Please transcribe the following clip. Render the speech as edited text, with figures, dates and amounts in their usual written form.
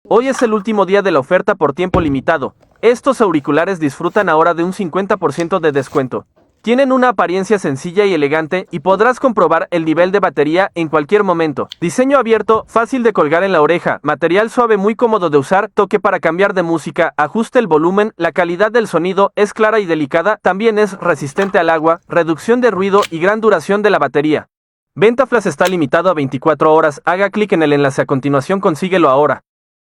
Hoy es el último día de la oferta por tiempo limitado. Estos auriculares disfrutan ahora de un 50% de descuento. Tienen una apariencia sencilla y elegante y podrás comprobar el nivel de batería en cualquier momento. Diseño abierto, fácil de colgar en la oreja, material suave muy cómodo de usar, toque para cambiar de música, ajuste el volumen, la calidad del sonido es clara y delicada, también es resistente al agua, reducción de ruido y gran duración de la batería. Venta Flash está limitado a 24 horas, haga clic en el enlace a continuación, consíguelo ahora.